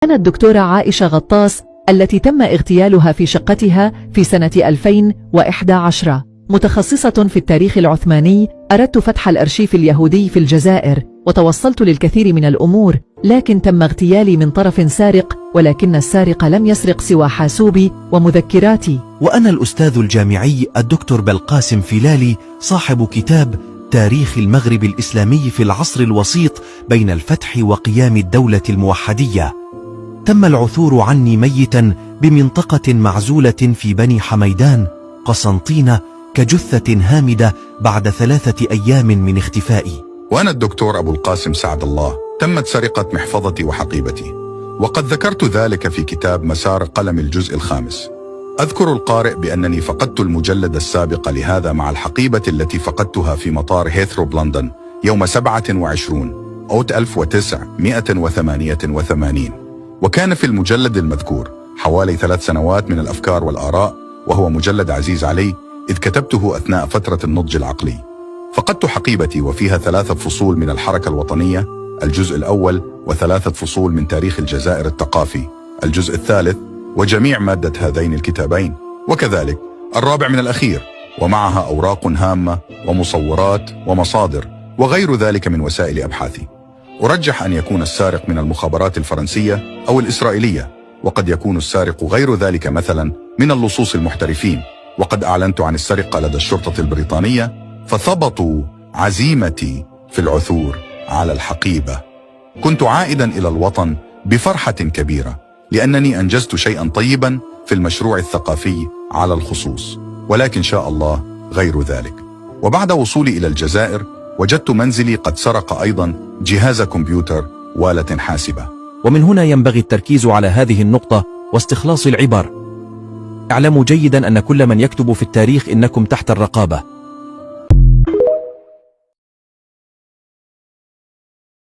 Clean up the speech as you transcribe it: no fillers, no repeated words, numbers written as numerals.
أنا الدكتورة عائشة غطاس التي تم اغتيالها في شقتها في سنة 2011. متخصصة في التاريخ العثماني، أردت فتح الأرشيف اليهودي في الجزائر وتوصلت للكثير من الأمور، لكن تم اغتيالي من طرف سارق، ولكن السارق لم يسرق سوى حاسوبي ومذكراتي. وأنا الأستاذ الجامعي الدكتور بلقاسم فيلالي، صاحب كتاب تاريخ المغرب الإسلامي في العصر الوسيط بين الفتح وقيام الدولة الموحدية. تم العثور عني ميتا بمنطقة معزولة في بني حميدان قسنطينة كجثة هامدة بعد 3 أيام من اختفائي. وأنا الدكتور أبو القاسم سعد الله، تمت سرقة محفظتي وحقيبتي، وقد ذكرت ذلك في كتاب مسار قلم الجزء 5. أذكر القارئ بأنني فقدت المجلد السابق لهذا مع الحقيبة التي فقدتها في مطار هيثرو بلندن يوم 27 أوت 1988، وكان في المجلد المذكور حوالي 3 سنوات من الأفكار والآراء، وهو مجلد عزيز علي إذ كتبته أثناء فترة النضج العقلي. فقدت حقيبتي وفيها 3 فصول من الحركة الوطنية الجزء الأول، و3 فصول من تاريخ الجزائر الثقافي الجزء الثالث، وجميع مادة هذين الكتابين، وكذلك الرابع من الأخير، ومعها أوراق هامة ومصورات ومصادر وغير ذلك من وسائل أبحاثي. أرجح أن يكون السارق من المخابرات الفرنسية أو الإسرائيلية، وقد يكون السارق غير ذلك مثلا من اللصوص المحترفين، وقد أعلنت عن السرقة لدى الشرطة البريطانية فثبطوا عزيمتي في العثور على الحقيبة. كنت عائدا إلى الوطن بفرحة كبيرة لأنني أنجزت شيئا طيبا في المشروع الثقافي على الخصوص، ولكن شاء الله غير ذلك. وبعد وصولي إلى الجزائر وجدت منزلي قد سرق أيضا جهاز كمبيوتر وآلة حاسبة. ومن هنا ينبغي التركيز على هذه النقطة واستخلاص العبر. اعلموا جيدا أن كل من يكتب في التاريخ إنكم تحت الرقابة.